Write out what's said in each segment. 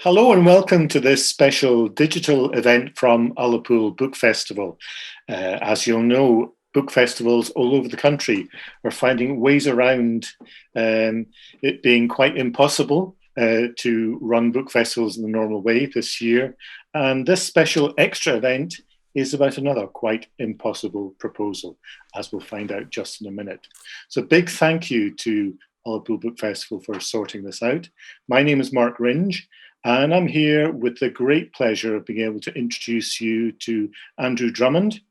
Hello and welcome to this special digital event from Ullapool Book Festival. As you'll know, book festivals all over the country are finding ways around it being quite impossible to run book festivals in the normal way this year. And this special extra event is about another quite impossible proposal, as we'll find out just in a minute. So big thank you to Ullapool Book Festival for sorting this out. My name is Mark Ringe, and I'm here with the great pleasure of being able to introduce you to Andrew Drummond,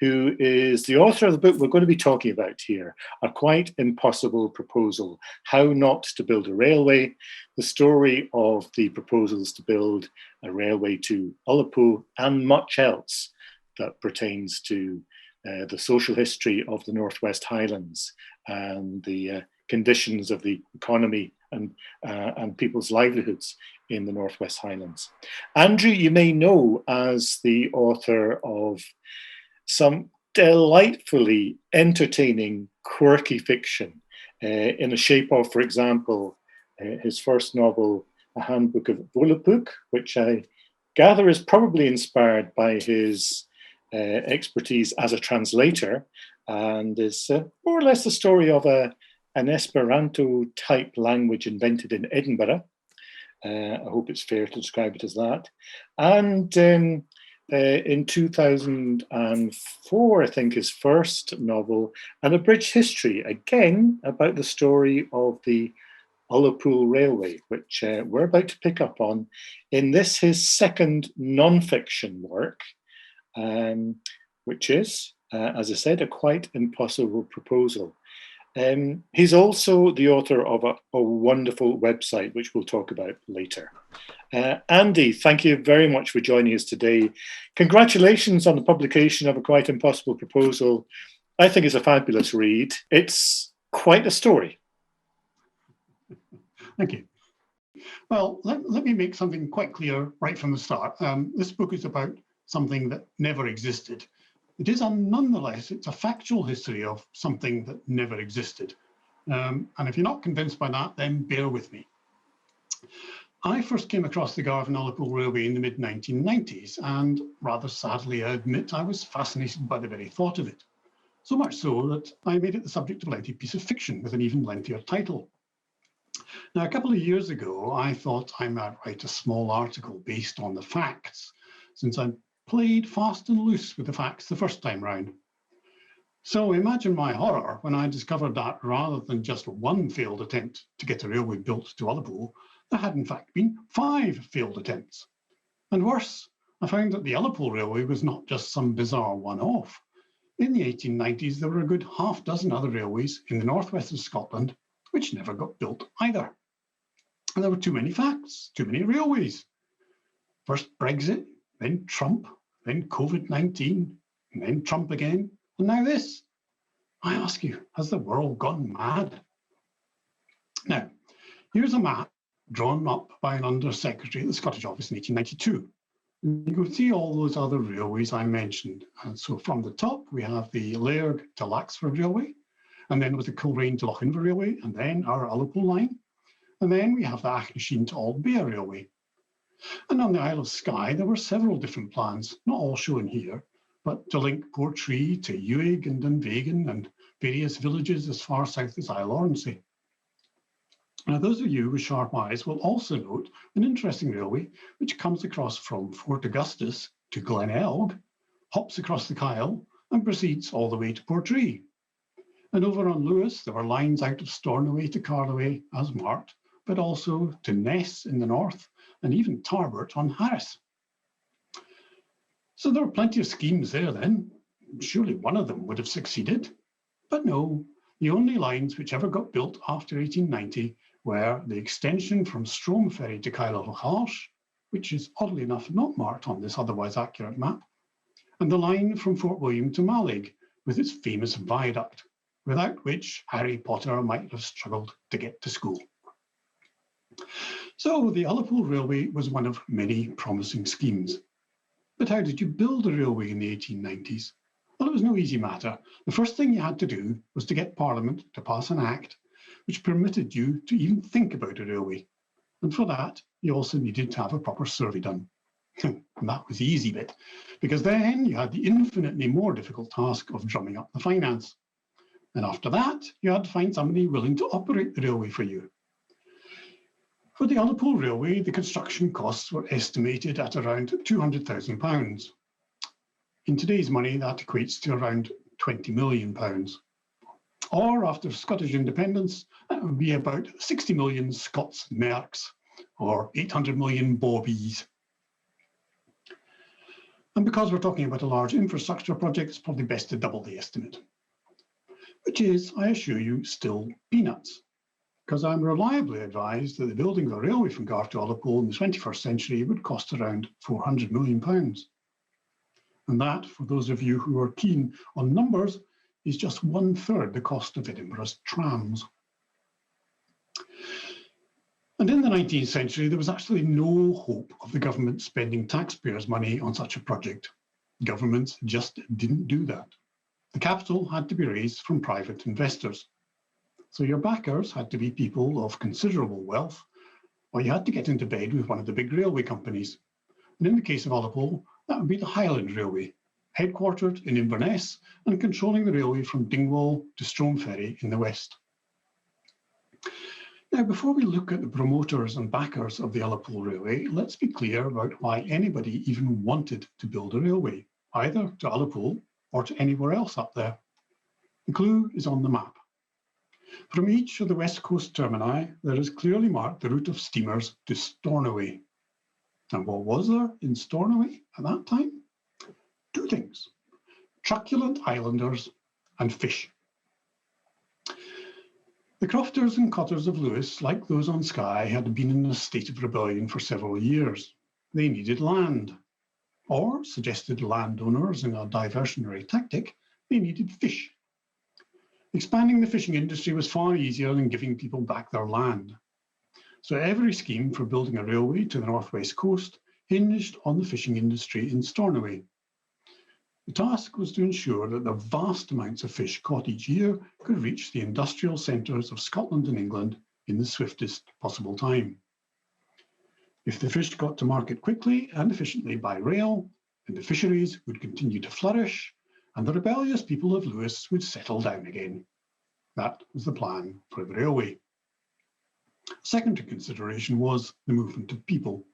who is the author of the book we're going to be talking about here, A Quite Impossible Proposal, How Not to Build a Railway, the story of the proposals to build a railway to Ullapool and much else that pertains to the social history of the Northwest Highlands and the conditions of the economy and people's livelihoods in the Northwest Highlands. Andrew, you may know as the author of some delightfully entertaining, quirky fiction in the shape of, for example, his first novel, A Handbook of Ullapool, which I gather is probably inspired by his expertise as a translator and is more or less the story of an Esperanto-type language invented in Edinburgh. I hope it's fair to describe it as that. And in 2004, I think, his first novel, An Abridged History, again about the story of the Ullapool Railway, which we're about to pick up on in this, his second non-fiction work, which is, as I said, A Quite Impossible Proposal. He's also the author of a wonderful website, which we'll talk about later. Andy, thank you very much for joining us today. Congratulations on the publication of A Quite Impossible Proposal. I think it's a fabulous read. It's quite a story. Thank you. Well, let me make something quite clear right from the start. This book is about something that never existed. It is, nonetheless, it's a factual history of something that never existed. And if you're not convinced by that, then bear with me. I first came across the Garve and Ullapool Railway in the mid-1990s, and rather sadly, I admit, I was fascinated by the very thought of it. So much so that I made it the subject of a lengthy piece of fiction with an even lengthier title. Now, a couple of years ago, I thought I might write a small article based on the facts, since I played fast and loose with the facts the first time round. So imagine my horror when I discovered that rather than just one failed attempt to get a railway built to Ullapool, there had in fact been 5 failed attempts. And worse, I found that the Ullapool Railway was not just some bizarre one-off. In the 1890s, there were a good half dozen other railways in the northwest of Scotland which never got built either. And there were too many facts, too many railways. First Brexit, then Trump, then COVID-19, and then Trump again, and now this. I ask you, has the world gone mad? Now, here's a map drawn up by an Under-Secretary at the Scottish Office in 1892. And you can see all those other railways I mentioned. And so from the top, we have the Lairg to Laxford Railway, and then with the Kilrain to Lochinver Railway, and then our Ullapool line. And then we have the Achnasheen to Aldbea Railway. And on the Isle of Skye, there were several different plans, not all shown here, but to link Portree to Uig and Dunvegan and various villages as far south as Isle Ormsay. Now, those of you with sharp eyes will also note an interesting railway which comes across from Fort Augustus to Glenelg, hops across the Kyle, and proceeds all the way to Portree. And over on Lewis, there were lines out of Stornoway to Carloway, as marked, but also to Ness in the north, and even Tarbert on Harris. So there were plenty of schemes there then. Surely one of them would have succeeded. But no, the only lines which ever got built after 1890 were the extension from Strome Ferry to Kyle-Harsh, which is oddly enough not marked on this otherwise accurate map, and the line from Fort William to Mallaig with its famous viaduct, without which Harry Potter might have struggled to get to school. So the Ullapool Railway was one of many promising schemes. But how did you build a railway in the 1890s? Well, it was no easy matter. The first thing you had to do was to get Parliament to pass an act which permitted you to even think about a railway. And for that, you also needed to have a proper survey done. And that was the easy bit, because then you had the infinitely more difficult task of drumming up the finance. And after that, you had to find somebody willing to operate the railway for you. For the Ullapool Railway, the construction costs were estimated at around £200,000. In today's money, that equates to around £20 million. Or after Scottish independence, that would be about 60 million Scots merks, or 800 million bawbees. And because we're talking about a large infrastructure project, it's probably best to double the estimate, which is, I assure you, still peanuts, because I'm reliably advised that the building of a railway from Garve to Ullapool in the 21st century would cost around £400 million. And that, for those of you who are keen on numbers, is just 1/3 the cost of Edinburgh's trams. And in the 19th century, there was actually no hope of the government spending taxpayers' money on such a project. Governments just didn't do that. The capital had to be raised from private investors. So your backers had to be people of considerable wealth, or you had to get into bed with one of the big railway companies. And in the case of Ullapool, that would be the Highland Railway, headquartered in Inverness and controlling the railway from Dingwall to Stromeferry in the west. Now, before we look at the promoters and backers of the Ullapool Railway, let's be clear about why anybody even wanted to build a railway, either to Ullapool or to anywhere else up there. The clue is on the map. From each of the west coast termini, there is clearly marked the route of steamers to Stornoway. And what was there in Stornoway at that time? Two things: truculent islanders and fish. The crofters and cotters of Lewis, like those on Skye, had been in a state of rebellion for several years. They needed land, or, suggested landowners in a diversionary tactic, they needed fish. Expanding the fishing industry was far easier than giving people back their land. So every scheme for building a railway to the northwest coast hinged on the fishing industry in Stornoway. The task was to ensure that the vast amounts of fish caught each year could reach the industrial centres of Scotland and England in the swiftest possible time. If the fish got to market quickly and efficiently by rail, then the fisheries would continue to flourish and the rebellious people of Lewis would settle down again. That was the plan for the railway. Second to consideration was the movement of people.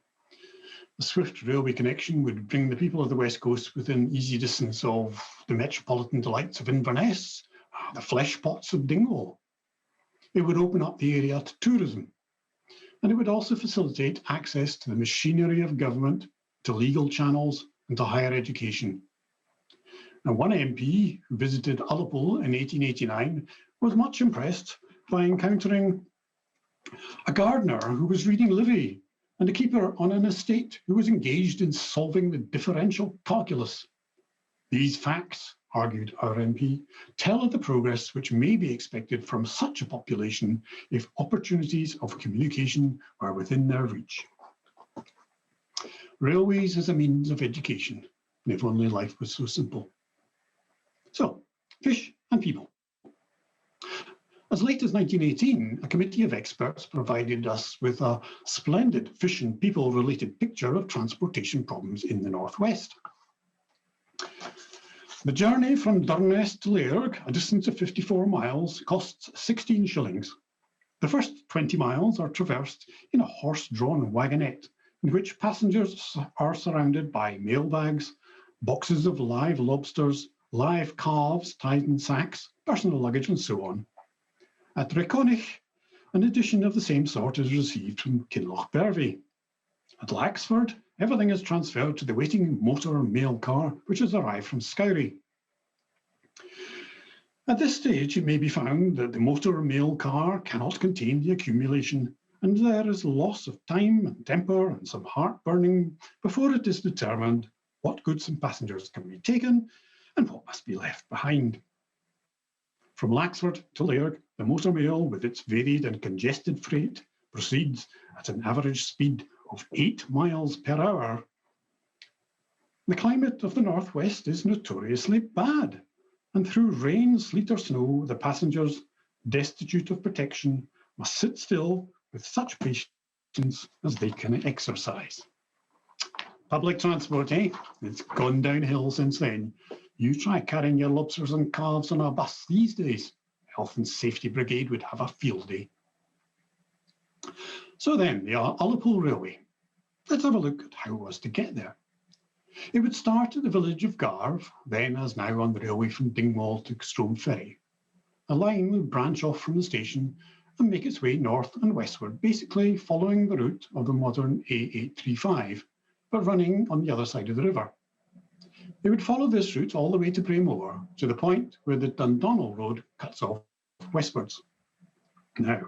A swift railway connection would bring the people of the West Coast within easy distance of the metropolitan delights of Inverness, the flesh pots of Dingwall. It would open up the area to tourism, and it would also facilitate access to the machinery of government, to legal channels, and to higher education. Now, one MP who visited Ullapool in 1889 was much impressed by encountering a gardener who was reading Livy and a keeper on an estate who was engaged in solving the differential calculus. These facts, argued our MP, tell of the progress which may be expected from such a population if opportunities of communication are within their reach. Railways as a means of education, and if only life was so simple. So, fish and people. As late as 1918, a committee of experts provided us with a splendid fish and people related picture of transportation problems in the northwest. The journey from Durness to Lairg, a distance of 54 miles, costs 16 shillings. The first 20 miles are traversed in a horse-drawn wagonette, in which passengers are surrounded by mailbags, boxes of live lobsters, live calves tied in sacks, personal luggage, and so on. At Reconich, an edition of the same sort is received from Kinlochbervie. At Laxford, everything is transferred to the waiting motor mail car, which has arrived from Scourie. At this stage, it may be found that the motor mail car cannot contain the accumulation, and there is loss of time and temper and some heartburning before it is determined what goods and passengers can be taken and what must be left behind. From Laxford to Lairg, the motor mail, with its varied and congested freight, proceeds at an average speed of 8 miles per hour. The climate of the northwest is notoriously bad, and through rain, sleet or snow, the passengers, destitute of protection, must sit still with such patience as they can exercise. Public transport, eh? It's gone downhill since then. You try carrying your lobsters and calves on a bus these days. Health and Safety Brigade would have a field day. So then, the Ullapool Railway. Let's have a look at how it was to get there. It would start at the village of Garve, then as now on the railway from Dingwall to Strome Ferry. A line would branch off from the station and make its way north and westward, basically following the route of the modern A835, but running on the other side of the river. They would follow this route all the way to Braemore, to the point where the Dundonald Road cuts off westwards. Now,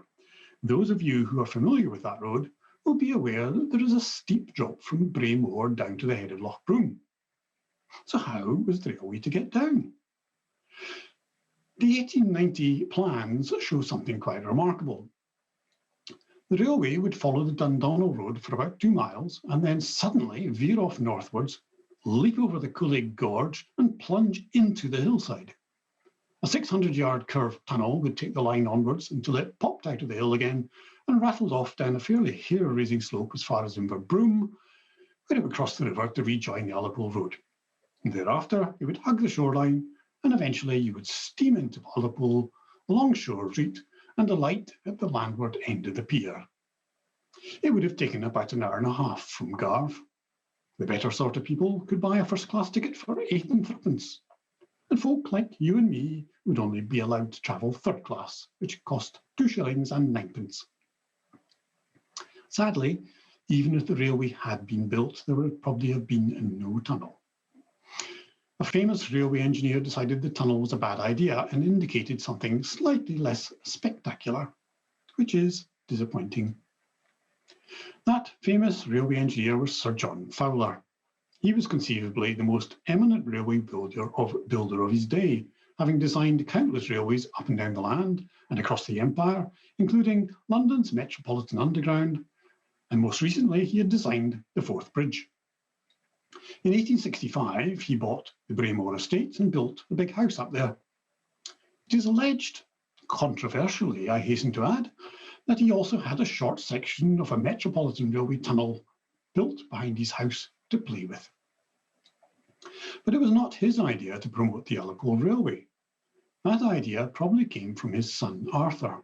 those of you who are familiar with that road will be aware that there is a steep drop from Braemore down to the head of Loch Broom. So how was the railway to get down? The 1890 plans show something quite remarkable. The railway would follow the Dundonald Road for about 2 miles and then suddenly veer off northwards, leap over the Coolleg Gorge and plunge into the hillside. A 600-yard curved tunnel would take the line onwards until it popped out of the hill again and rattled off down a fairly hair-raising slope as far as Inverbroom, where it would cross the river to rejoin the Ullapool Road. And thereafter, it would hug the shoreline, and eventually you would steam into Ullapool along Shore Street and alight at the landward end of the pier. It would have taken about an hour and a half from Garve. The better sort of people could buy a first-class ticket for 8 and 3pence. And folk like you and me would only be allowed to travel third class, which cost 2 shillings and 9pence. Sadly, even if the railway had been built, there would probably have been no tunnel. A famous railway engineer decided the tunnel was a bad idea and indicated something slightly less spectacular, which is disappointing. That famous railway engineer was Sir John Fowler. He was conceivably the most eminent railway builder of his day, having designed countless railways up and down the land and across the empire, including London's Metropolitan Underground, and most recently he had designed the Forth Bridge. In 1865, he bought the Braemore estate and built a big house up there. It is alleged, controversially I hasten to add, that he also had a short section of a Metropolitan Railway tunnel built behind his house to play with. But it was not his idea to promote the Ullapool Railway. That idea probably came from his son Arthur.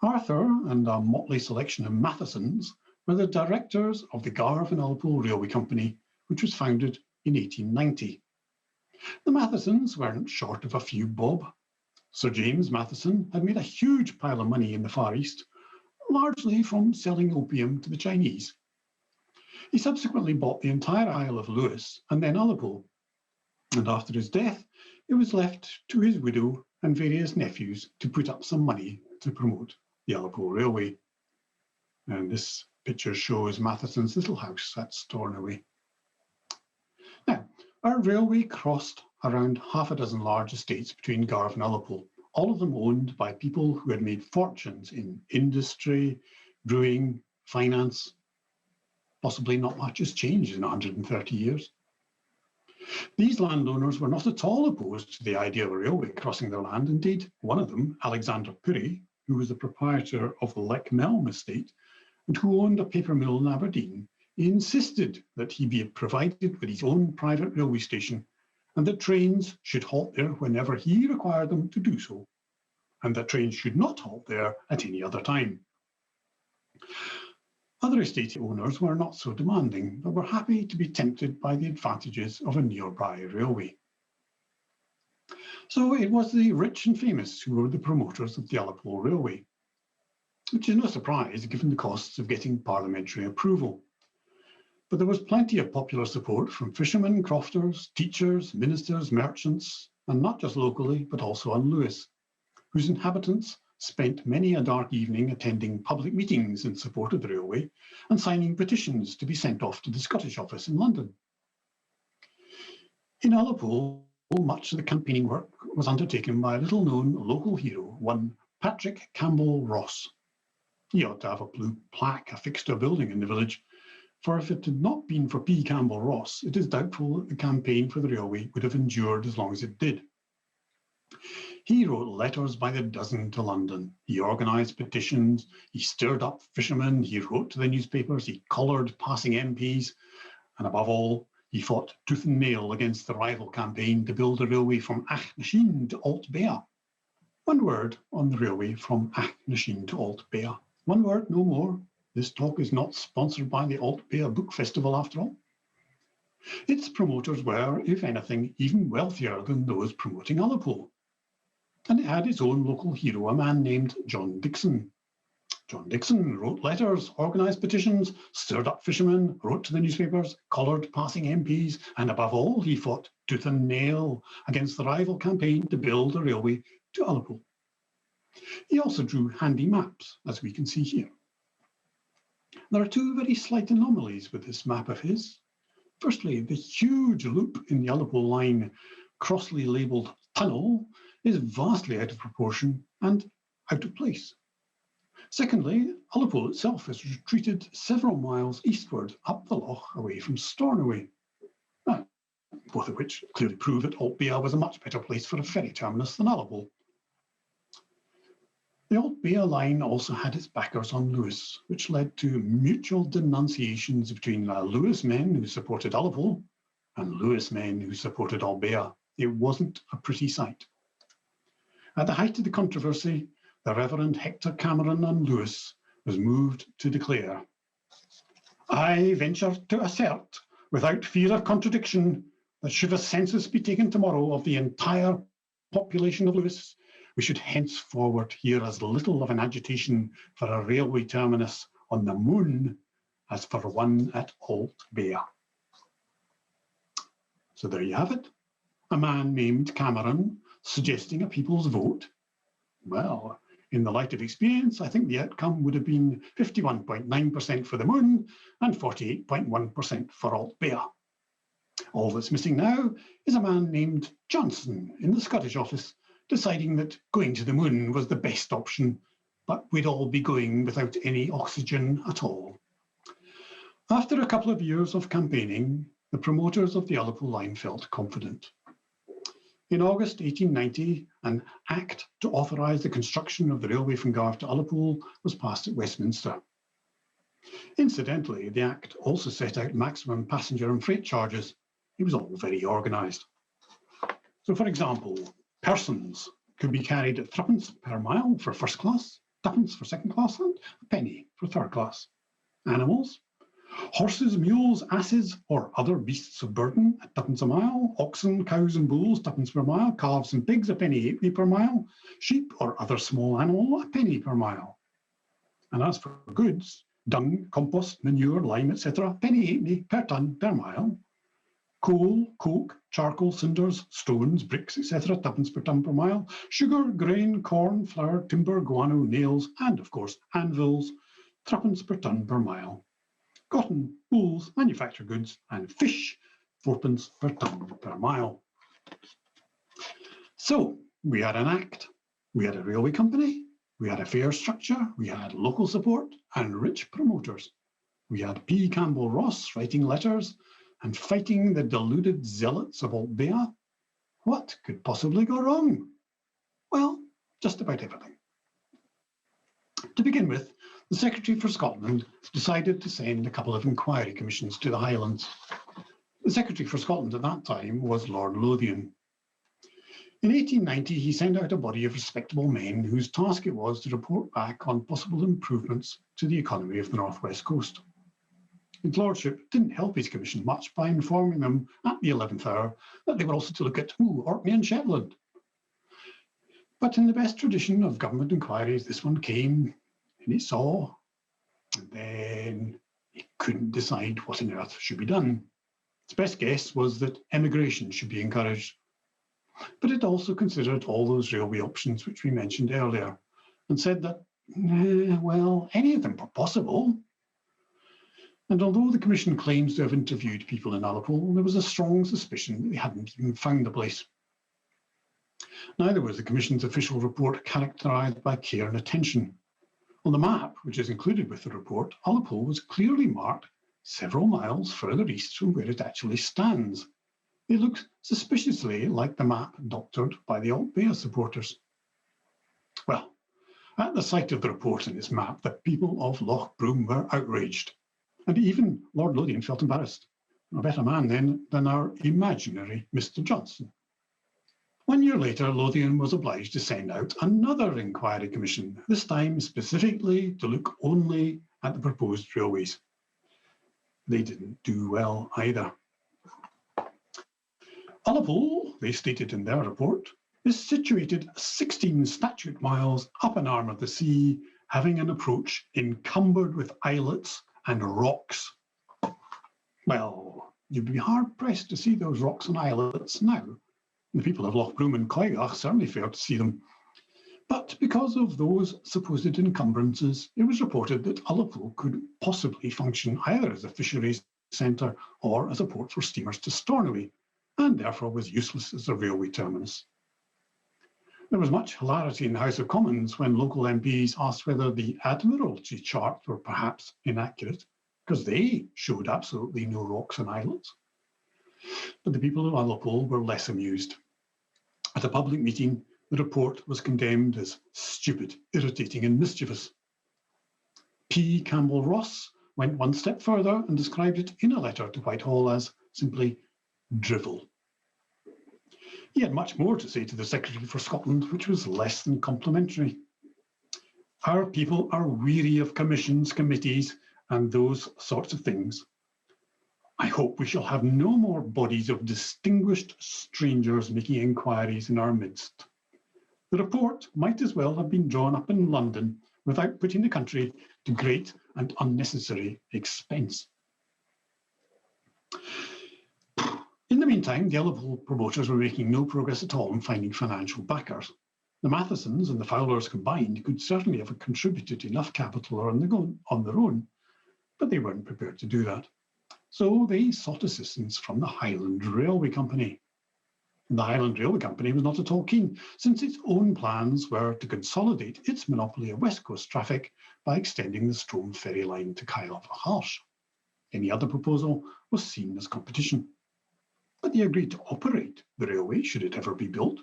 Arthur and a motley selection of Mathesons were the directors of the Garve and Ullapool Railway Company, which was founded in 1890. The Mathesons weren't short of a few bob. Sir James Matheson had made a huge pile of money in the Far East, largely from selling opium to the Chinese. He subsequently bought the entire Isle of Lewis and then Ullapool, and after his death, it was left to his widow and various nephews to put up some money to promote the Ullapool Railway. And this picture shows Matheson's little house at Stornoway. Now, our railway crossed around half a dozen large estates between Garve and Ullapool, all of them owned by people who had made fortunes in industry, brewing, finance. Possibly not much has changed in 130 years. These landowners were not at all opposed to the idea of a railway crossing their land. Indeed, one of them, Alexander Purry, who was the proprietor of the Leckmelm estate and who owned a paper mill in Aberdeen, insisted that he be provided with his own private railway station and that trains should halt there whenever he required them to do so, and that trains should not halt there at any other time. Other estate owners were not so demanding, but were happy to be tempted by the advantages of a nearby railway. So it was the rich and famous who were the promoters of the Ullapool Railway, which is no surprise given the costs of getting parliamentary approval. But there was plenty of popular support from fishermen, crofters, teachers, ministers, merchants, and not just locally, but also on Lewis, whose inhabitants spent many a dark evening attending public meetings in support of the railway and signing petitions to be sent off to the Scottish office in London. In Ullapool, much of the campaigning work was undertaken by a little-known local hero, one Patrick Campbell Ross. He ought to have a blue plaque affixed to a building in the village, for if it had not been for P. Campbell Ross, it is doubtful that the campaign for the railway would have endured as long as it did. He wrote letters by the dozen to London. He organised petitions. He stirred up fishermen. He wrote to the newspapers. He collared passing MPs. And above all, he fought tooth and nail against the rival campaign to build a railway from Achnasin to Alt-Bea. One word on the railway from Achnasin to Alt-Bea. One word, no more. This talk is not sponsored by the Alt-Bea Book Festival after all. Its promoters were, if anything, even wealthier than those promoting Ullapool. And it had its own local hero, a man named John Dixon. John Dixon wrote letters, organised petitions, stirred up fishermen, wrote to the newspapers, collared passing MPs, and above all, he fought tooth and nail against the rival campaign to build a railway to Ullapool. He also drew handy maps, as we can see here. There are two very slight anomalies with this map of his. Firstly, the huge loop in the Ullapool line, crossly labelled tunnel, is vastly out of proportion and out of place. Secondly, Ullapool itself has retreated several miles eastward up the loch away from Stornoway, both of which clearly prove that Alt-Bea was a much better place for a ferry terminus than Ullapool. The Alt-Bea line also had its backers on Lewis, which led to mutual denunciations between the Lewis men who supported Ullapool and Lewis men who supported Alt-Bea. It wasn't a pretty sight. At the height of the controversy, the Reverend Hector Cameron and Lewis was moved to declare, "I venture to assert, without fear of contradiction, that should a census be taken tomorrow of the entire population of Lewis, we should henceforward hear as little of an agitation for a railway terminus on the moon as for one at Alt-Bea." So there you have it. A man named Cameron suggesting a people's vote. Well, in the light of experience, I think the outcome would have been 51.9% for the moon and 48.1% for Alt-Bea. All that's missing now is a man named Johnson in the Scottish office deciding that going to the moon was the best option, but we'd all be going without any oxygen at all. After a couple of years of campaigning, the promoters of the Ullapool line felt confident. In August 1890, an Act to authorise the construction of the railway from Garve to Ullapool was passed at Westminster. Incidentally, the Act also set out maximum passenger and freight charges. It was all very organised. So, for example, persons could be carried at 3d per mile for first class, 2d for second class, and a penny for third class. Animals, horses, mules, asses, or other beasts of burden at 2d a mile, oxen, cows and bulls, 2d per mile, calves and pigs, a penny halfpenny per mile, sheep or other small animal, a penny per mile. And as for goods, dung, compost, manure, lime, etc., penny halfpenny per tonne per mile. Coal, coke, charcoal, cinders, stones, bricks, etc., 2d per tonne per mile. Sugar, grain, corn, flour, timber, guano, nails, and of course anvils, 3d per tonne per mile. Cotton, wools, manufactured goods, and fish, 4d per tonne per mile. So we had an Act, we had a railway company, we had a fare structure, we had local support and rich promoters. We had P. Campbell Ross writing letters and fighting the deluded zealots of Alt-Bea. What could possibly go wrong? Well, just about everything. To begin with, the Secretary for Scotland decided to send a couple of inquiry commissions to the Highlands. The Secretary for Scotland at that time was Lord Lothian. In 1890, he sent out a body of respectable men whose task it was to report back on possible improvements to the economy of the North West Coast. His Lordship didn't help his commission much by informing them at the 11th hour that they were also to look at Orkney and Shetland. But in the best tradition of government inquiries, this one came and it saw, and then it couldn't decide what on earth should be done. Its best guess was that emigration should be encouraged. But it also considered all those railway options which we mentioned earlier and said that, well, any of them were possible. And although the Commission claims to have interviewed people in Ullapool, there was a strong suspicion that they hadn't even found the place. Neither was the Commission's official report characterised by care and attention. On the map, which is included with the report, Ullapool was clearly marked several miles further east from where it actually stands. They looked suspiciously like the map doctored by the Alt-Bea supporters. Well, at the sight of the report in this map, the people of Loch Broom were outraged, and even Lord Lothian felt embarrassed. A better man then than our imaginary Mr. Johnson. 1 year later, Lothian was obliged to send out another inquiry commission, this time specifically to look only at the proposed railways. They didn't do well either. Ullapool, they stated in their report, is situated 16 statute miles up an arm of the sea, having an approach encumbered with islets and rocks. Well, you'd be hard-pressed to see those rocks and islets now. The people of Loch Broom and Cloygach certainly failed to see them. But because of those supposed encumbrances, it was reported that Ullapool could possibly function either as a fisheries centre or as a port for steamers to Stornoway, and therefore was useless as a railway terminus. There was much hilarity in the House of Commons when local MPs asked whether the Admiralty charts were perhaps inaccurate, because they showed absolutely no rocks and islets. But the people of Ullapool were less amused. At a public meeting, the report was condemned as stupid, irritating and mischievous. P. Campbell Ross went one step further and described it in a letter to Whitehall as simply drivel. He had much more to say to the Secretary for Scotland, which was less than complimentary. Our people are weary of commissions, committees, and those sorts of things. I hope we shall have no more bodies of distinguished strangers making inquiries in our midst. The report might as well have been drawn up in London without putting the country to great and unnecessary expense. In the meantime, the Ullapool promoters were making no progress at all in finding financial backers. The Mathesons and the Fowlers combined could certainly have contributed enough capital on their own, but they weren't prepared to do that. So they sought assistance from the Highland Railway Company. The Highland Railway Company was not at all keen, since its own plans were to consolidate its monopoly of West Coast traffic by extending the Strome ferry line to Kyle-off-a-Harsh. Any other proposal was seen as competition. But they agreed to operate the railway should it ever be built,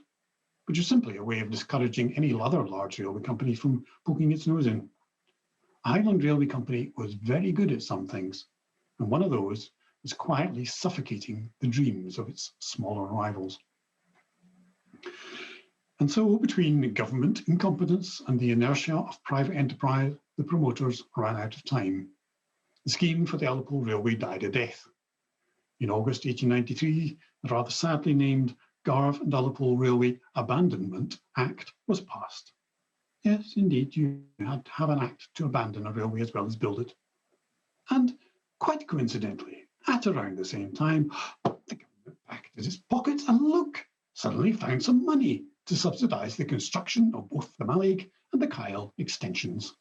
which is simply a way of discouraging any other large railway company from poking its nose in. The Highland Railway Company was very good at some things, and one of those was quietly suffocating the dreams of its smaller rivals. And so, between government incompetence and the inertia of private enterprise, the promoters ran out of time. The scheme for the Ullapool Railway died a death. In August 1893, the rather sadly named Garve and Ullapool Railway Abandonment Act was passed. Yes, indeed, you had to have an act to abandon a railway as well as build it. And quite coincidentally, at around the same time, the government packed its pockets and look, suddenly found some money to subsidise the construction of both the Mallaig and the Kyle extensions.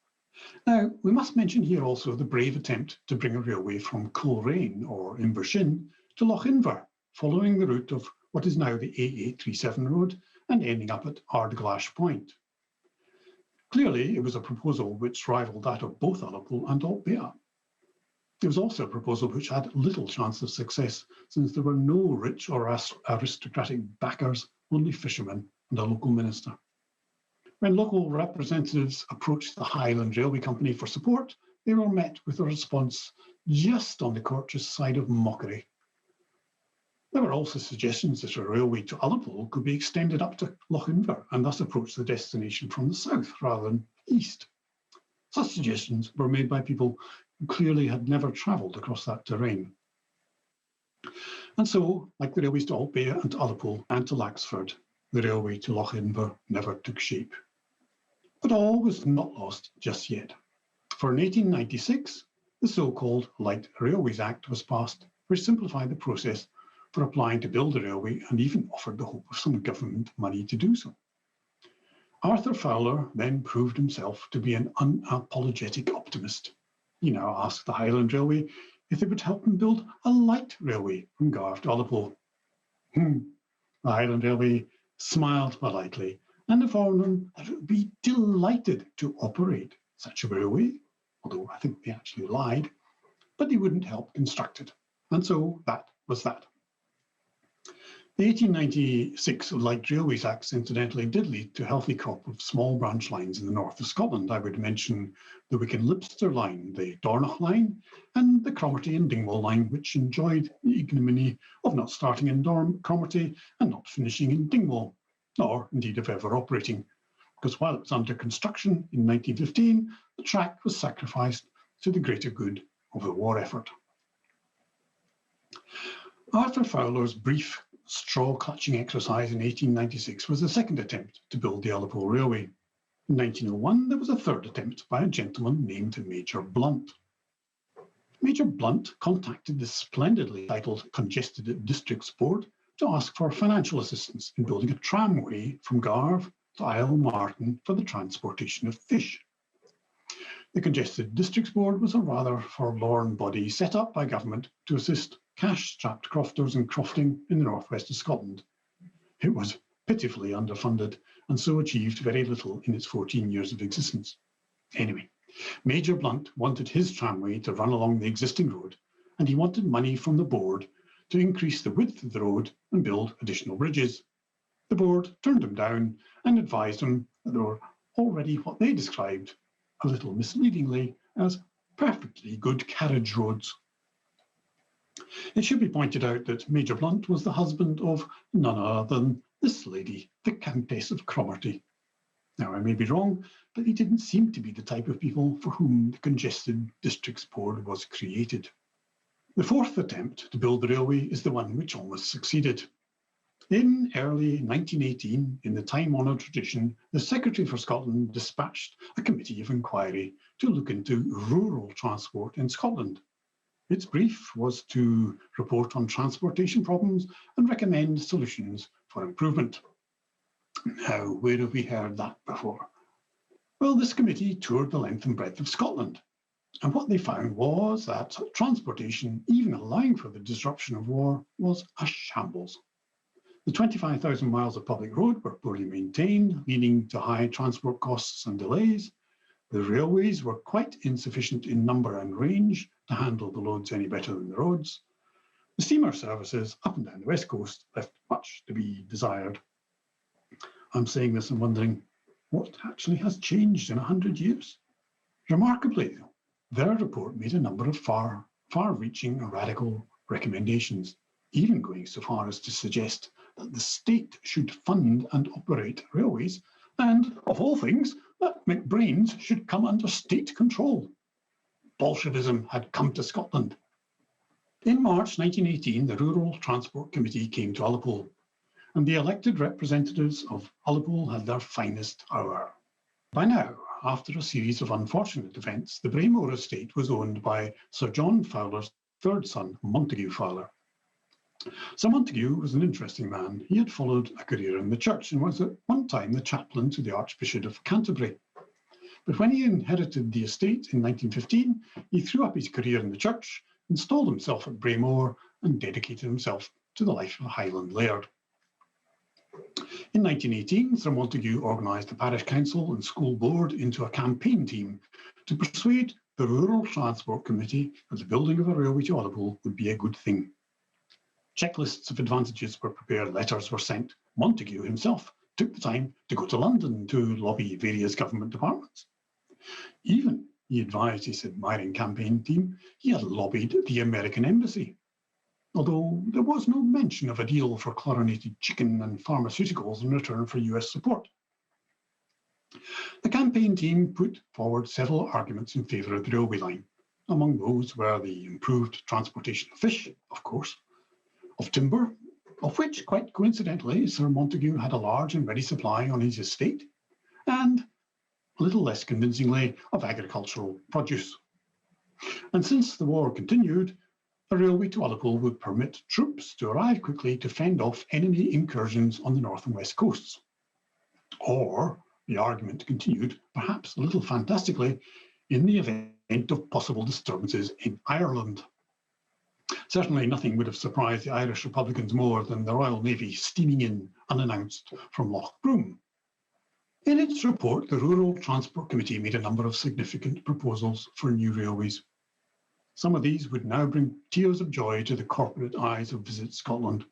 Now, we must mention here also the brave attempt to bring a railway from Coleraine or Invershin to Lochinver, following the route of what is now the A837 road and ending up at Ardglash Point. Clearly, it was a proposal which rivalled that of both Ullapool and Alt-Bea. It was also a proposal which had little chance of success, since there were no rich or aristocratic backers, only fishermen and a local minister. When local representatives approached the Highland Railway Company for support, they were met with a response just on the courteous side of mockery. There were also suggestions that a railway to Ullapool could be extended up to Lochinver and thus approach the destination from the south rather than east. Such suggestions were made by people who clearly had never travelled across that terrain. And so, like the railways to Alt-Bea and to Ullapool and to Laxford, the railway to Lochinver never took shape. But all was not lost just yet. For in 1896, the so-called Light Railways Act was passed, which simplified the process for applying to build a railway and even offered the hope of some government money to do so. Arthur Fowler then proved himself to be an unapologetic optimist. He now asked the Highland Railway if they would help him build a light railway from Garve to Ullapool. The Highland Railway smiled politely and informed him that it would be delighted to operate such a railway, although I think they actually lied, but they wouldn't help construct it. And so that was that. The 1896 Light Railways Acts, incidentally, did lead to a healthy crop of small branch lines in the north of Scotland. I would mention the Wicken-Lipster line, the Dornoch line, and the Cromarty and Dingwall line, which enjoyed the ignominy of not starting in Cromarty and not finishing in Dingwall, or indeed of ever operating, because while it was under construction in 1915, the track was sacrificed to the greater good of the war effort. Arthur Fowler's brief straw-clutching exercise in 1896 was the second attempt to build the Ullapool Railway. In 1901, there was a third attempt by a gentleman named Major Blunt. Major Blunt contacted the splendidly titled Congested Districts Board to ask for financial assistance in building a tramway from Garve to Isle Martin for the transportation of fish. The Congested Districts Board was a rather forlorn body set up by government to assist cash-strapped crofters and crofting in the northwest of Scotland. It was pitifully underfunded and so achieved very little in its 14 years of existence. Anyway, Major Blunt wanted his tramway to run along the existing road, and he wanted money from the board to increase the width of the road and build additional bridges. The board turned him down and advised him that there were already what they described, a little misleadingly, as perfectly good carriage roads. It should be pointed out that Major Blunt was the husband of none other than this lady, the Countess of Cromarty. Now, I may be wrong, but he didn't seem to be the type of people for whom the Congested Districts Board was created. The fourth attempt to build the railway is the one which almost succeeded. In early 1918, in the time-honoured tradition, the Secretary for Scotland dispatched a committee of inquiry to look into rural transport in Scotland. Its brief was to report on transportation problems and recommend solutions for improvement. Now, where have we heard that before? Well, this committee toured the length and breadth of Scotland, and what they found was that transportation, even allowing for the disruption of war, was a shambles. The 25,000 miles of public road were poorly maintained, leading to high transport costs and delays. The railways were quite insufficient in number and range to handle the loads any better than the roads. The steamer services up and down the west coast left much to be desired. I'm saying this and wondering, what actually has changed in 100 years? Remarkably, their report made a number of far-reaching radical recommendations, even going so far as to suggest that the state should fund and operate railways, and, of all things, that McBrain's should come under state control. Bolshevism had come to Scotland. In March 1918, the Rural Transport Committee came to Ullapool, and the elected representatives of Ullapool had their finest hour. By now, after a series of unfortunate events, the Braemore estate was owned by Sir John Fowler's third son, Montague Fowler. Sir Montague was an interesting man. He had followed a career in the church and was at one time the chaplain to the Archbishop of Canterbury. But when he inherited the estate in 1915, he threw up his career in the church, installed himself at Braemore, and dedicated himself to the life of a Highland laird. In 1918, Sir Montague organised the parish council and school board into a campaign team to persuade the Rural Transport Committee that the building of a railway to Ullapool would be a good thing. Checklists of advantages were prepared, letters were sent. Montague himself took the time to go to London to lobby various government departments. Even, he advised his admiring campaign team, he had lobbied the American embassy, although there was no mention of a deal for chlorinated chicken and pharmaceuticals in return for US support. The campaign team put forward several arguments in favour of the railway line. Among those were the improved transportation of fish, of course, of timber, of which, quite coincidentally, Sir Montague had a large and ready supply on his estate, and, a little less convincingly, of agricultural produce. And since the war continued, a railway to Ullapool would permit troops to arrive quickly to fend off enemy incursions on the north and west coasts. Or, the argument continued, perhaps a little fantastically, in the event of possible disturbances in Ireland. Certainly nothing would have surprised the Irish Republicans more than the Royal Navy steaming in unannounced from Loch Broom. In its report, the Rural Transport Committee made a number of significant proposals for new railways. Some of these would now bring tears of joy to the corporate eyes of Visit Scotland.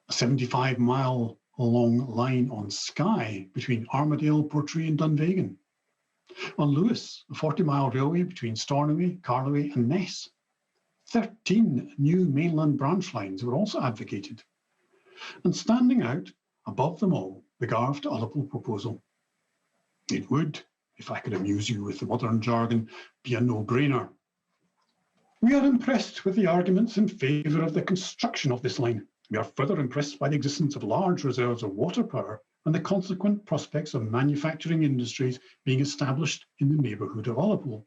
A 75-mile long line on Skye between Armadale, Portree and Dunvegan. On Lewis, a 40-mile railway between Stornoway, Carloway and Ness. 13 new mainland branch lines were also advocated. And standing out above them all, the Garve to Ullapool proposal. It would, if I could amuse you with the modern jargon, be a no-brainer. We are impressed with the arguments in favour of the construction of this line. We are further impressed by the existence of large reserves of water power and the consequent prospects of manufacturing industries being established in the neighbourhood of Ullapool.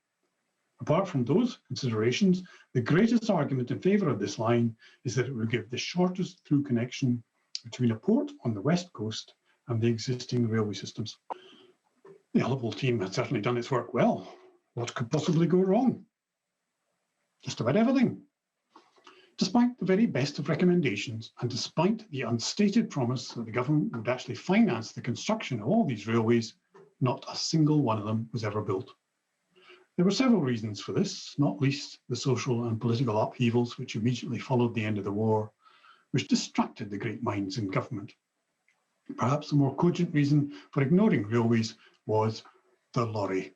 Apart from those considerations, the greatest argument in favour of this line is that it will give the shortest through connection between a port on the west coast and the existing railway systems. The Ullapool team had certainly done its work well. What could possibly go wrong? Just about everything. Despite the very best of recommendations, and despite the unstated promise that the government would actually finance the construction of all these railways, not a single one of them was ever built. There were several reasons for this, not least the social and political upheavals which immediately followed the end of the war, which distracted the great minds in government. Perhaps the more cogent reason for ignoring railways was the lorry.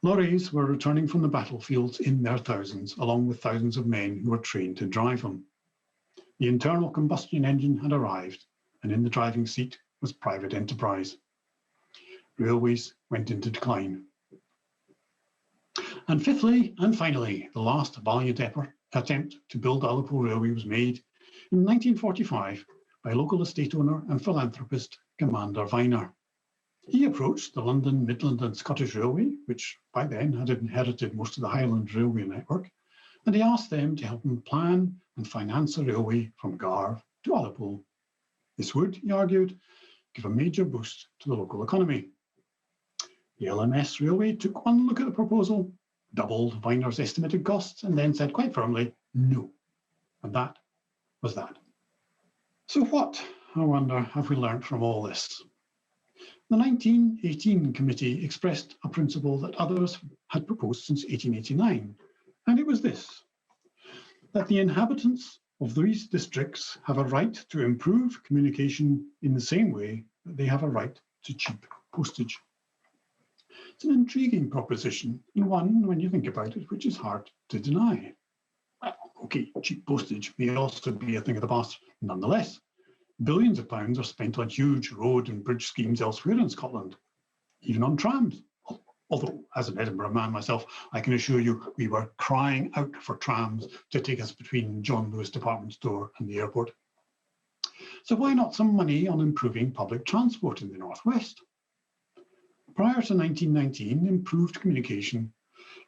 Lorries were returning from the battlefields in their thousands, along with thousands of men who were trained to drive them. The internal combustion engine had arrived, and in the driving seat was private enterprise. Railways went into decline. And fifthly, and finally, the last valiant attempt to build the Ullapool Railway was made in 1945 by local estate owner and philanthropist Commander Viner. He approached the London, Midland and Scottish Railway, which by then had inherited most of the Highland Railway network, and he asked them to help him plan and finance a railway from Garve to Ullapool. This would, he argued, give a major boost to the local economy. The LMS Railway took one look at the proposal, doubled Viner's estimated costs, and then said quite firmly, no. And that was that. So what, I wonder, have we learnt from all this? The 1918 committee expressed a principle that others had proposed since 1889, and it was this, that the inhabitants of these districts have a right to improve communication in the same way that they have a right to cheap postage. It's an intriguing proposition, and one, when you think about it, which is hard to deny. Well, okay, cheap postage may also be a thing of the past. Nonetheless, billions of pounds are spent on huge road and bridge schemes elsewhere in Scotland, even on trams. Although, as an Edinburgh man myself, I can assure you we were crying out for trams to take us between John Lewis department store and the airport. So why not some money on improving public transport in the northwest? Prior to 1919, improved communication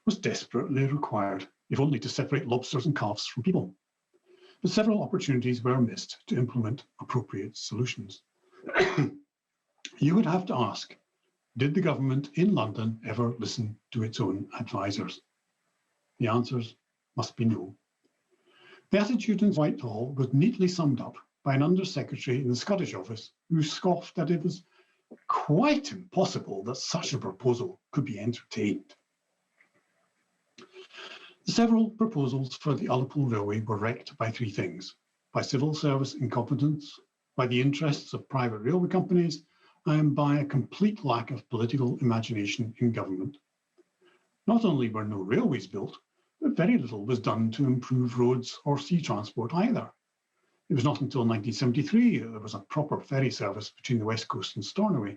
was desperately required, if only to separate lobsters and calves from people. But several opportunities were missed to implement appropriate solutions. You would have to ask, did the government in London ever listen to its own advisors? The answers must be no. The attitude in Whitehall was neatly summed up by an Under-Secretary in the Scottish office who scoffed that it was quite impossible that such a proposal could be entertained. The several proposals for the Ullapool Railway were wrecked by three things: by civil service incompetence, by the interests of private railway companies, and by a complete lack of political imagination in government. Not only were no railways built, but very little was done to improve roads or sea transport either. It was not until 1973 that there was a proper ferry service between the West Coast and Stornoway.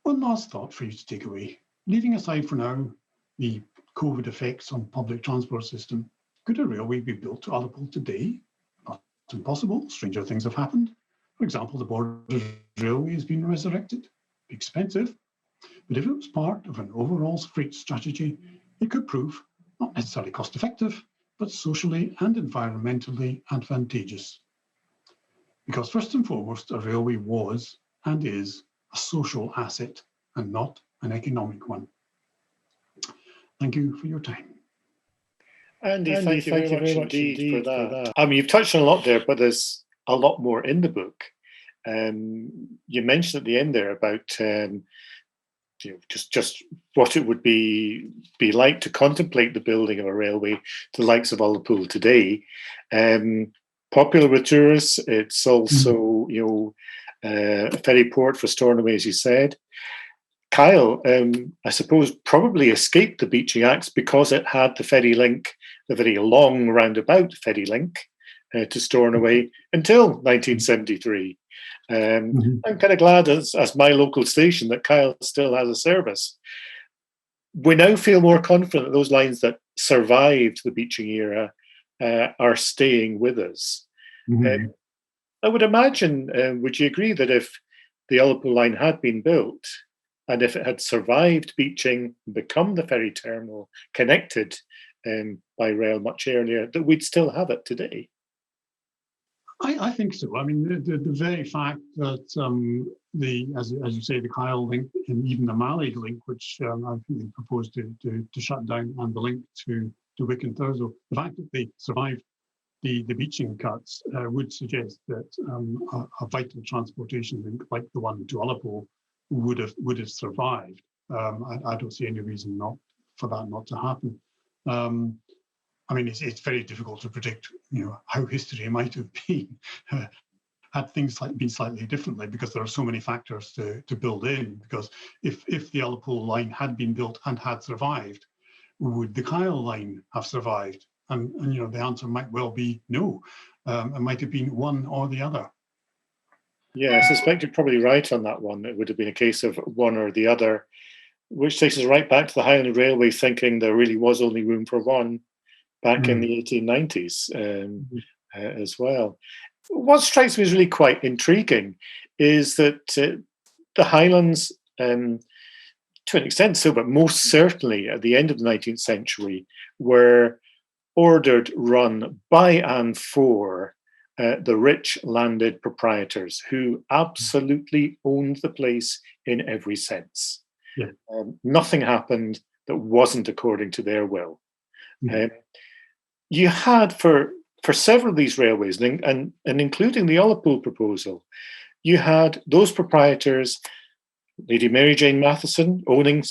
One last thought for you to take away. Leaving aside for now the COVID effects on public transport system, could a railway be built to Ullapool today? Not impossible, stranger things have happened. For example, the Borders Railway has been resurrected. Expensive, but if it was part of an overall freight strategy, it could prove not necessarily cost effective, but socially and environmentally advantageous. Because first and foremost, a railway was and is a social asset and not an economic one. Thank you for your time. Andy, thank you very much indeed for that. I mean, you've touched on a lot there, but there's a lot more in the book. You mentioned at the end there about just what it would be like to contemplate the building of a railway to the likes of Ullapool today. popular with tourists. It's also, a ferry port for storing away, as you said. Kyle, I suppose, probably escaped the Beeching Acts because it had the ferry link, the very long roundabout ferry link to Stornoway until 1973. I'm kind of glad, as my local station, that Kyle still has a service. We now feel more confident that those lines that survived the Beeching era are staying with us. I would imagine, would you agree that if the Ullapool line had been built, and if it had survived Beeching, become the ferry terminal, connected by rail much earlier, that we'd still have it today? I think so. I mean, the very fact that as you say, the Kyle link and even the Mallee link, which I think they proposed to shut down, and the link to Wick and Thurso, the fact that they survived the Beeching cuts would suggest that a vital transportation link like the one to Ullapool would have survived. I don't see any reason for that not to happen. I mean, it's very difficult to predict, how history might have been had things been slightly differently, because there are so many factors to build in. Because if the Ullapool line had been built and had survived, would the Kyle line have survived? And the answer might well be no. It might have been one or the other. Yeah, I suspect you're probably right on that one. It would have been a case of one or the other, which takes us right back to the Highland Railway thinking there really was only room for one back in the 1890s as well. What strikes me as really quite intriguing is that the Highlands, to an extent so, but most certainly at the end of the 19th century, were ordered, run by and for the rich landed proprietors who absolutely owned the place in every sense. Yeah. Nothing happened that wasn't according to their will. You had for several of these railways, and including the Ullapool proposal, you had those proprietors, Lady Mary Jane Matheson, owning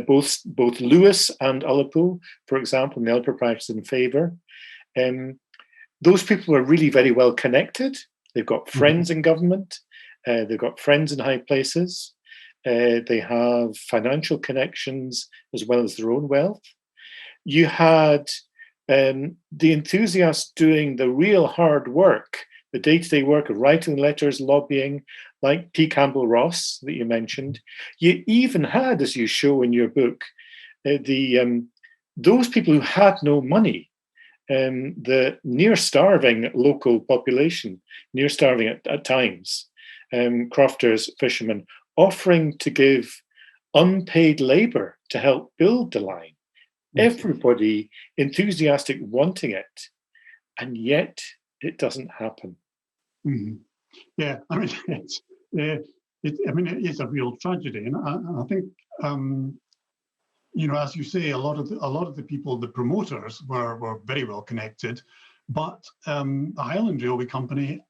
both Lewis and Ullapool, for example, and the other proprietors in favour. Those people are really very well connected. They've got friends in government. They've got friends in high places. They have financial connections as well as their own wealth. You had the enthusiasts doing the real hard work, the day-to-day work of writing letters, lobbying, like P. Campbell Ross that you mentioned. You even had, as you show in your book, those people who had no money, the near-starving local population, near-starving at times, crofters, fishermen, offering to give unpaid labour to help build the line. Everybody enthusiastic, wanting it, and yet it doesn't happen. Yeah, I mean, it is a real tragedy, and I think as you say, a lot of the people, the promoters, were very well connected, but the Highland Railway Company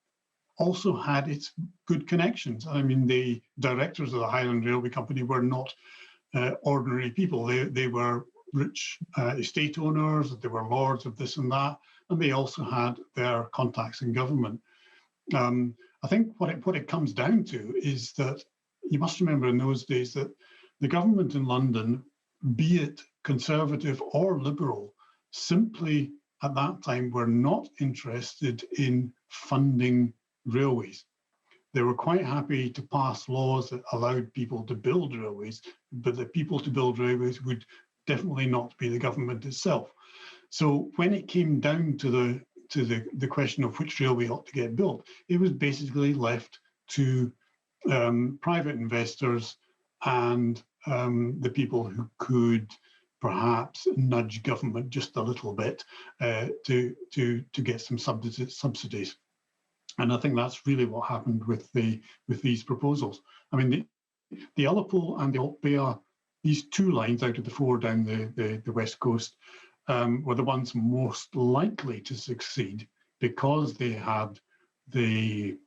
also had its good connections. I mean, the directors of the Highland Railway Company were not ordinary people. They were rich estate owners, they were lords of this and that, and they also had their contacts in government. I think what it comes down to is that you must remember in those days that the government in London, be it conservative or liberal, simply at that time were not interested in funding railways. They were quite happy to pass laws that allowed people to build railways, but the people to build railways would definitely not be the government itself. So when it came down to the question of which railway ought to get built, it was basically left to private investors and the people who could perhaps nudge government just a little bit to get some subsidies. And I think that's really what happened with these proposals. I mean, the Ullapool and the Altbea, these two lines out of the four down the west coast, were the ones most likely to succeed because they had the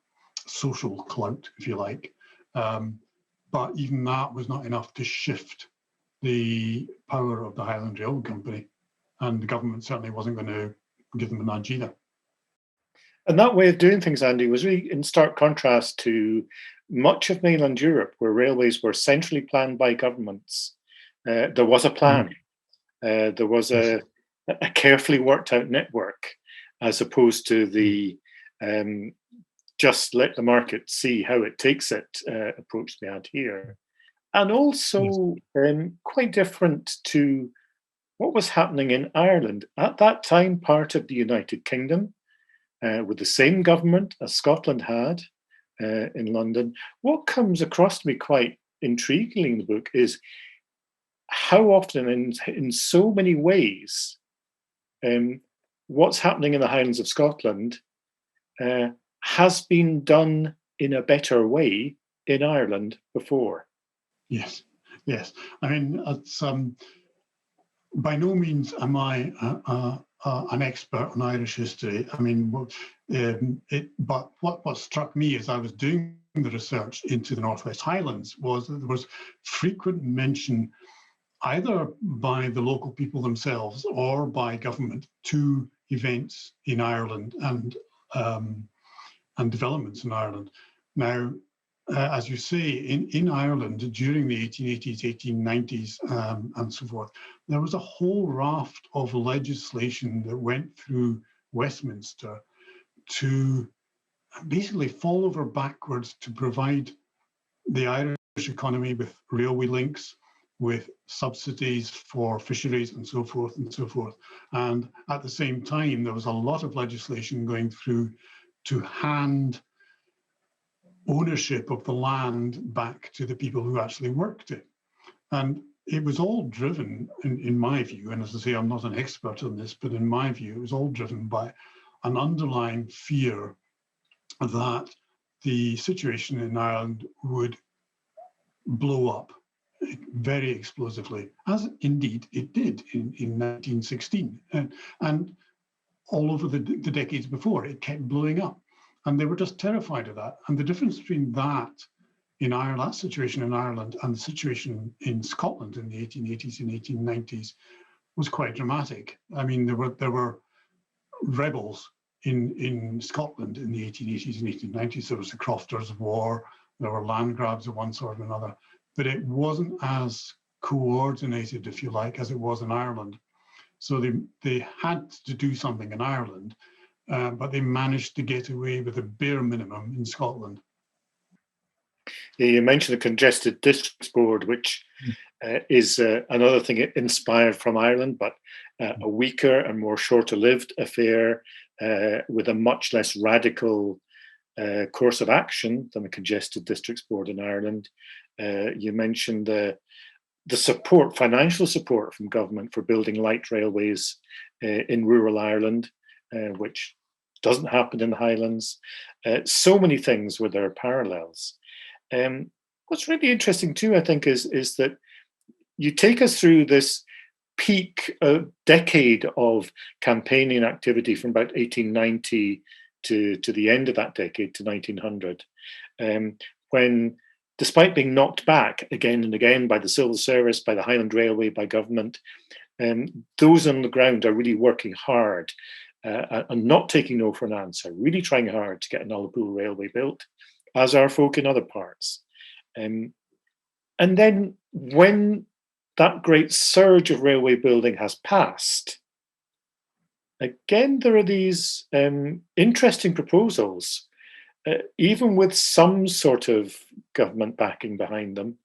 social clout, if you like. But even that was not enough to shift the power of the Highland Railway Company, and the government certainly wasn't going to give them a nudge either. And that way of doing things, Andy, was really in stark contrast to much of mainland Europe, where railways were centrally planned by governments. There was a Mhm. plan. There was Yes. a carefully worked out network, as opposed to Mm. the um, just let the market see how it takes it approach we had here. And Yes. also quite different to what was happening in Ireland. At that time, part of the United Kingdom, with the same government as Scotland had in London. What comes across to me quite intriguingly in the book is how often, in so many ways, um, what's happening in the Highlands of Scotland uh, has been done in a better way in Ireland before. Yes. Yes. I mean, it's by no means am I an expert on Irish history. I mean, but what struck me as I was doing the research into the Northwest Highlands was that there was frequent mention, either by the local people themselves or by government, to events in Ireland um, and developments in Ireland. Now, as you say, in Ireland during the 1880s, 1890s, and so forth, there was a whole raft of legislation that went through Westminster to basically fall over backwards to provide the Irish economy with railway links, with subsidies for fisheries and so forth and so forth. And at the same time, there was a lot of legislation going through to hand ownership of the land back to the people who actually worked it. And it was all driven, in my view, and as I say, I'm not an expert on this, but in my view, it was all driven by an underlying fear that the situation in Ireland would blow up very explosively, as indeed it did in 1916. And all over the decades before, it kept blowing up. And they were just terrified of that. And the difference between that in Ireland, that situation in Ireland, and the situation in Scotland in the 1880s and 1890s was quite dramatic. I mean, there were rebels in Scotland in the 1880s and 1890s. There was the Crofters' War, there were land grabs of one sort or another, but it wasn't as coordinated, if you like, as it was in Ireland. So they had to do something in Ireland, but they managed to get away with a bare minimum in Scotland. You mentioned the Congested Districts Board, which is another thing inspired from Ireland, but a weaker and more shorter-lived affair with a much less radical course of action than the Congested Districts Board in Ireland. You mentioned the support, financial support from government for building light railways in rural Ireland, which doesn't happen in the Highlands. So many things where there are parallels. What's really interesting too, I think, is that you take us through this peak decade of campaigning activity from about 1890 to the end of that decade, to 1900, when, despite being knocked back again and again by the civil service, by the Highland Railway, by government, those on the ground are really working hard and not taking no for an answer, really trying hard to get an Ullapool railway built, as are folk in other parts. And then when that great surge of railway building has passed, again, there are these interesting proposals, even with some sort of government backing behind them,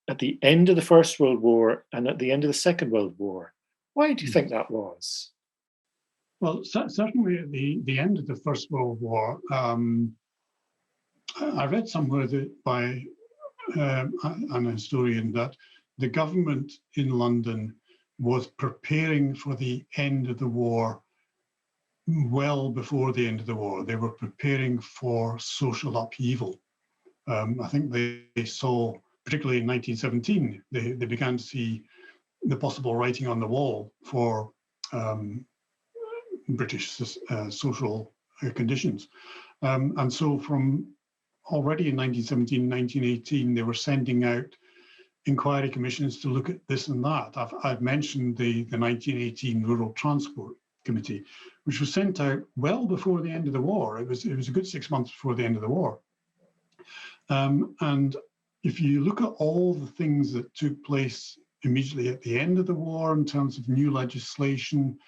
at the end of the First World War and at the end of the Second World War. Why do you think that was? Well, certainly at the end of the First World War, I read somewhere that by an historian that the government in London was preparing for the end of the war well before the end of the war. They were preparing for social upheaval. I think they saw, particularly in 1917, they began to see the possible writing on the wall for British social conditions. And so from already in 1917, 1918, they were sending out inquiry commissions to look at this and that. I've mentioned the 1918 rural transport Committee, which was sent out well before the end of the war. It was a good 6 months before the end of the war. And if you look at all the things that took place immediately at the end of the war in terms of new legislation,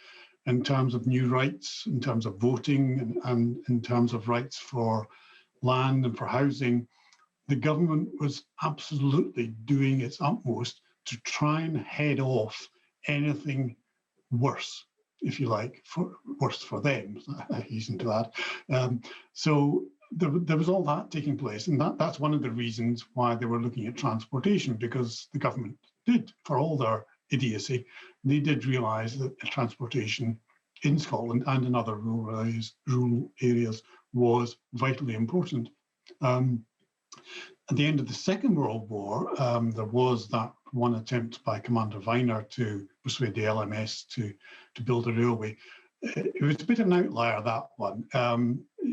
in terms of new rights, in terms of voting, and in terms of rights for land and for housing, the government was absolutely doing its utmost to try and head off anything worse, if you like, worse for them, I hasten to add. So there was all that taking place, and that's one of the reasons why they were looking at transportation, because the government did, for all their idiocy, they did realise that transportation in Scotland and in other rural areas was vitally important. At the end of the Second World War, there was that one attempt by Commander Viner to persuade the LMS to build a railway. It was a bit of an outlier, that one.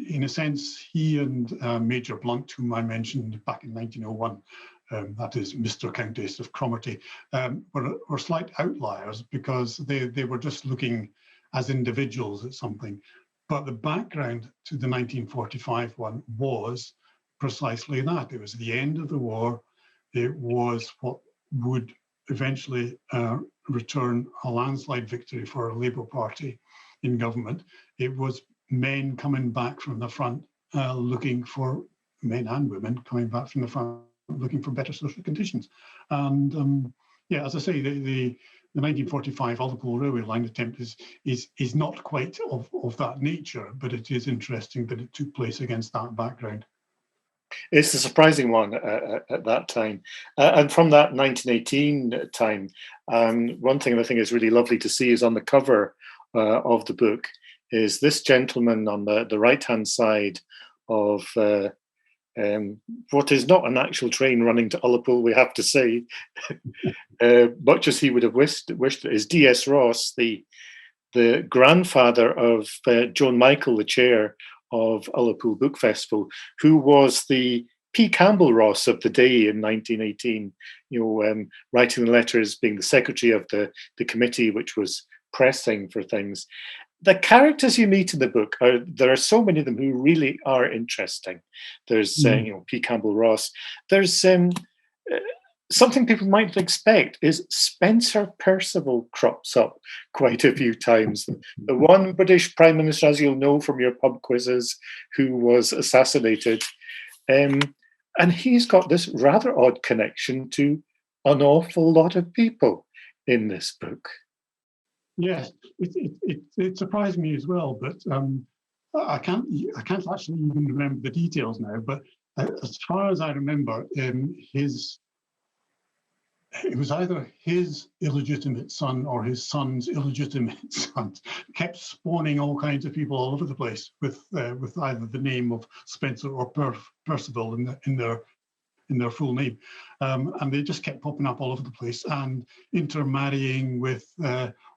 In a sense, he and Major Blunt, whom I mentioned back in 1901, that is Mr. Countess of Cromarty, were slight outliers because they were just looking as individuals at something. But the background to the 1945 one was precisely that. It was the end of the war. It was what would eventually return a landslide victory for a Labour Party in government. It was men coming back from the front, looking for, men and women coming back from the front, looking for better social conditions. And yeah, as I say, the 1945 Ullapool railway line attempt is not quite of that nature, but it is interesting that it took place against that background. It's a surprising one at that time. And from that 1918 time, one thing I think is really lovely to see is on the cover of the book is this gentleman on the right-hand side of what is not an actual train running to Ullapool, we have to say, much as he would have wished is D.S. Ross, the grandfather of Joan Michael, the chair of Ullapool Book Festival, who was the P. Campbell Ross of the day in 1918, writing the letters, being the secretary of the committee, which was pressing for things. The characters you meet in the book there are so many of them who really are interesting. There's P. Campbell Ross. There's something people might expect is Spencer Perceval crops up quite a few times. The one British Prime Minister, as you'll know from your pub quizzes, who was assassinated. And he's got this rather odd connection to an awful lot of people in this book. Yes, it surprised me as well, but I can't actually even remember the details now. But as far as I remember, it was either his illegitimate son or his son's illegitimate son kept spawning all kinds of people all over the place with either the name of Spencer or Percival in their full name, and they just kept popping up all over the place and intermarrying with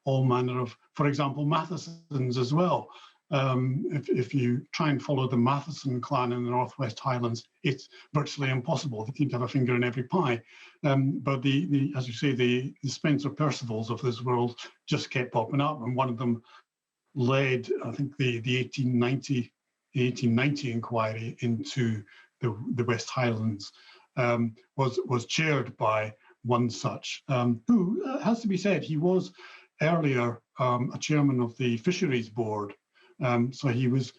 all manner of, for example, Mathesons as well. If you try and follow the Matheson clan in the Northwest Highlands, it's virtually impossible. They seem to have a finger in every pie. But as you say, the Spencer Percivals of this world just kept popping up, and one of them led, I think, the 1890 inquiry into the West Highlands. Was chaired by one such, who has to be said, he was earlier a chairman of the Fisheries Board, so he was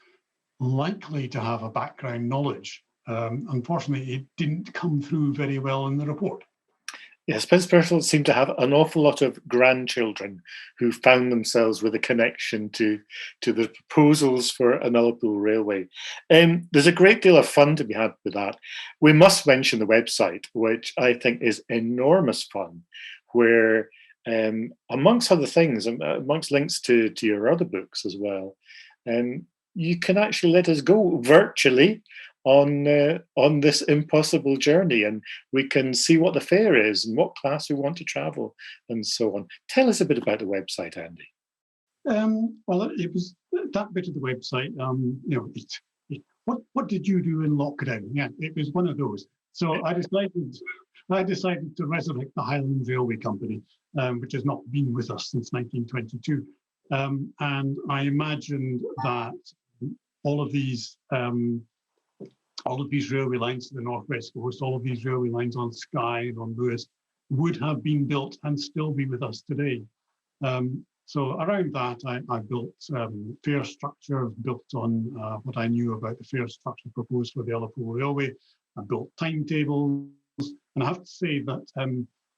likely to have a background knowledge. Unfortunately, it didn't come through very well in the report. Yes, Spencer Perceval seemed to have an awful lot of grandchildren who found themselves with a connection to the proposals for an Ullapool railway. There's a great deal of fun to be had with that. We must mention the website, which I think is enormous fun, where amongst other things, amongst links to your other books as well, you can actually let us go virtually on this impossible journey, and we can see what the fare is and what class we want to travel and so on. Tell us a bit about the website, Andy. Well, it was that bit of the website. What did you do in lockdown? Yeah, it was one of those. So I decided to resurrect the Highland Railway Company, which has not been with us since 1922. And I imagined that all of these railway lines to the northwest coast, all of these railway lines on Skye and on Lewis would have been built and still be with us today. So around that, I built fare structure, built on what I knew about the fare structure proposed for the Ullapool Railway. I built timetables, and I have to say that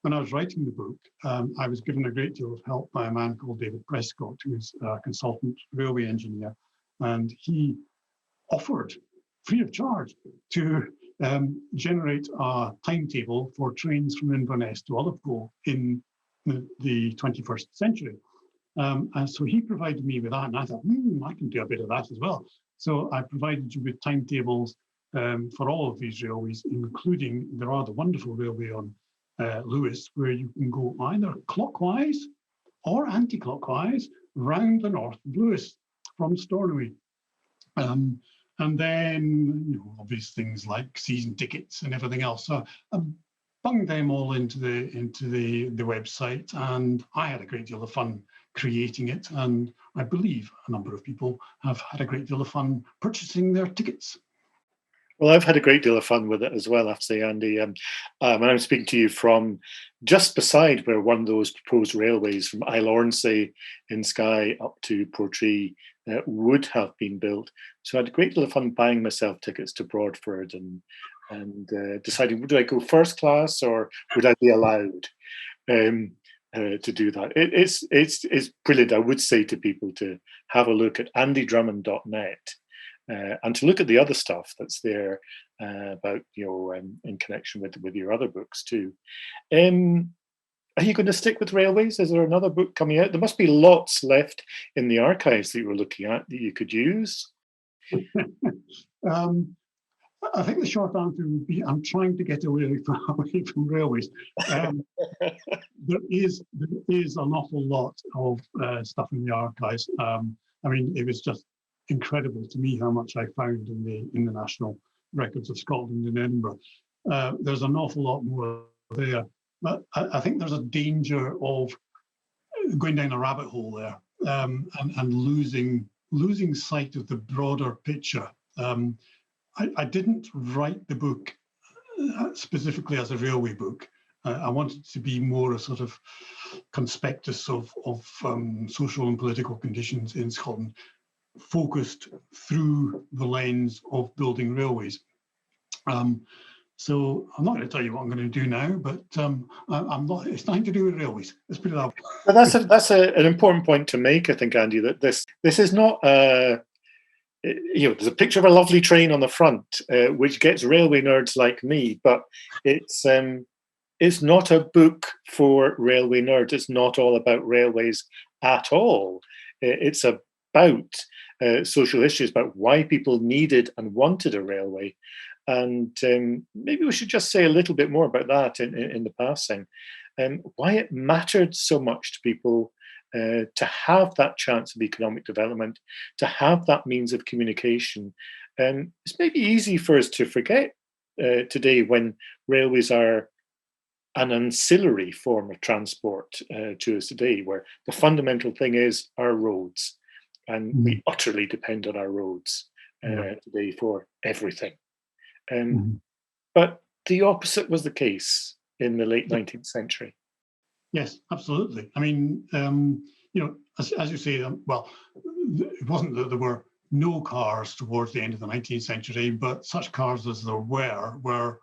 when I was writing the book, I was given a great deal of help by a man called David Prescott, who's a consultant railway engineer, and he offered, free of charge, to generate a timetable for trains from Inverness to Ullapool in the 21st century. And so he provided me with that, and I thought, I can do a bit of that as well. So I provided you with timetables for all of these railways, including the rather wonderful railway on Lewis, where you can go either clockwise or anti-clockwise round the north of Lewis from Stornoway. And then, obvious things like season tickets and everything else. So I bunged them all into the website, and I had a great deal of fun creating it. And I believe a number of people have had a great deal of fun purchasing their tickets. Well, I've had a great deal of fun with it as well, I have to say, Andy. And I'm speaking to you from just beside where one of those proposed railways from Isle Ornsay in Skye up to Portree would have been built. So I had a great deal of fun buying myself tickets to Broadford and deciding, would I go first class or would I be allowed to do that? It's brilliant. I would say to people to have a look at andydrummond.net. And to look at the other stuff that's there about, in connection with your other books too. Are you going to stick with railways? Is there another book coming out? There must be lots left in the archives that you were looking at that you could use. I think the short answer would be I'm trying to get away from railways. There is an awful lot of stuff in the archives. It was just incredible to me how much I found in the National Records of Scotland in Edinburgh. There's an awful lot more there, but I think there's a danger of going down a rabbit hole there and losing sight of the broader picture. I didn't write the book specifically as a railway book. I wanted to be more a sort of conspectus of social and political conditions in Scotland, focused through the lens of building railways. So I'm not going to tell you what I'm going to do now, but I'm not. It's nothing to do with railways. Let's put it that way. Well, that's an important point to make, I think, Andy. That this is not there's a picture of a lovely train on the front, which gets railway nerds like me, but it's not a book for railway nerds. It's not all about railways at all. It's about social issues, about why people needed and wanted a railway. And maybe we should just say a little bit more about that in the passing, why it mattered so much to people to have that chance of economic development, to have that means of communication. It's maybe easy for us to forget today when railways are an ancillary form of transport to us today, where the fundamental thing is our roads. And we utterly depend on our roads today for everything. But the opposite was the case in the late 19th century. Yes, absolutely. I mean, as you say, it wasn't that there were no cars towards the end of the 19th century, but such cars as there were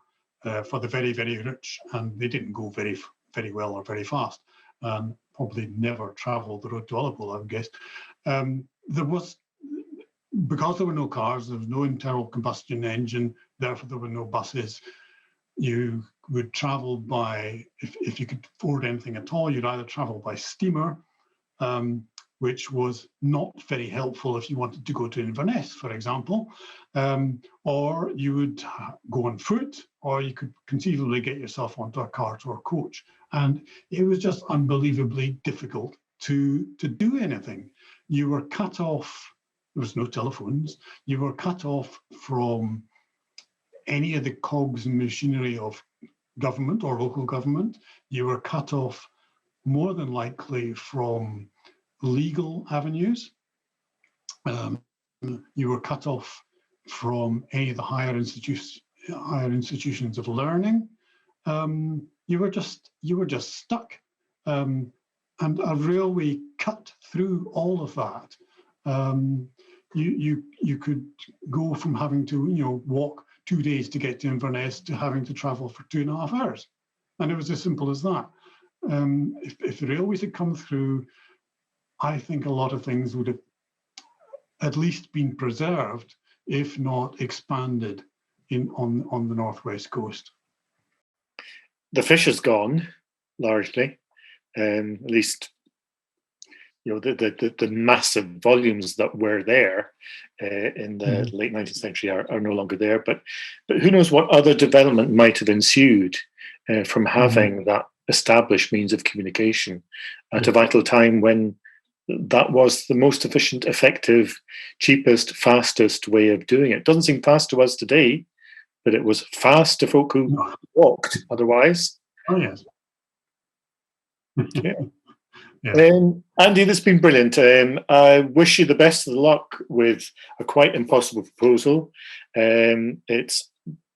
for the very, very rich, and they didn't go very, very well or very fast. Probably never travelled the road to Ullapool, I would guess. Because there were no cars, there was no internal combustion engine, therefore there were no buses. You would travel by, if you could afford anything at all, you'd either travel by steamer, which was not very helpful if you wanted to go to Inverness, for example, or you would go on foot, or you could conceivably get yourself onto a cart or a coach. And it was just unbelievably difficult to do anything. You were cut off. There was no telephones. You were cut off from any of the cogs and machinery of government or local government. You were cut off more than likely from legal avenues. You were cut off from any of the higher institutions of learning. You were just stuck, and a railway cut through all of that. You could go from having to walk 2 days to get to Inverness to having to travel for 2.5 hours, and it was as simple as that. If the railways had come through, I think a lot of things would have at least been preserved, if not expanded, on the northwest coast. The fish is gone, largely. At least, the massive volumes that were there in the late 19th century are no longer there. But who knows what other development might have ensued from having that established means of communication at a vital time when that was the most efficient, effective, cheapest, fastest way of doing it. Doesn't seem fast to us today, but it was fast to folk who walked otherwise. Oh, yes. Yeah. Yeah. Andy, this has been brilliant. I wish you the best of luck with a quite impossible proposal. It's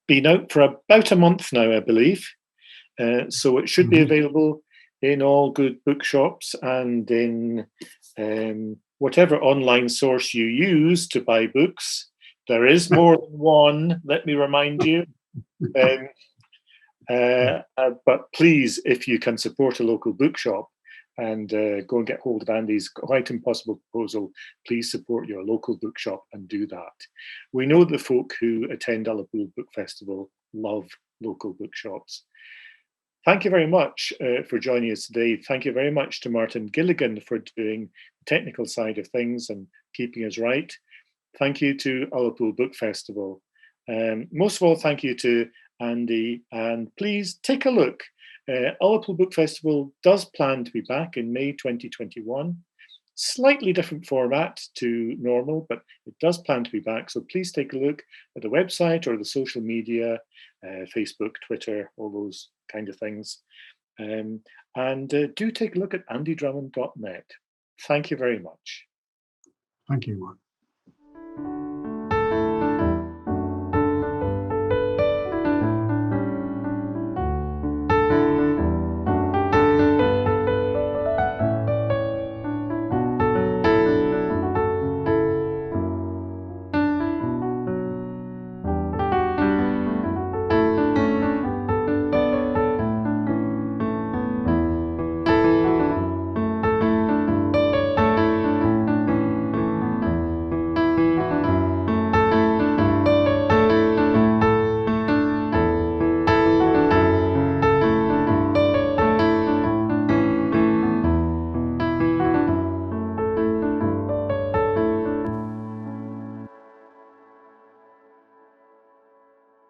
been out for about a month now, I believe. So it should be available in all good bookshops and in whatever online source you use to buy books. There is more than one, let me remind you. But please, if you can support a local bookshop and go and get hold of Andy's quite impossible proposal, please support your local bookshop and do that. We know the folk who attend Ullapool Book Festival love local bookshops. Thank you very much for joining us today. Thank you very much to Martin Gilligan for doing the technical side of things and keeping us right. Thank you to Ullapool Book Festival. Most of all, thank you to Andy, and please take a look. Ullapool Book Festival does plan to be back in May 2021. Slightly different format to normal, but it does plan to be back. So please take a look at the website or the social media, Facebook, Twitter, all those kind of things. And do take a look at andydrummond.net. Thank you very much. Thank you, Mark.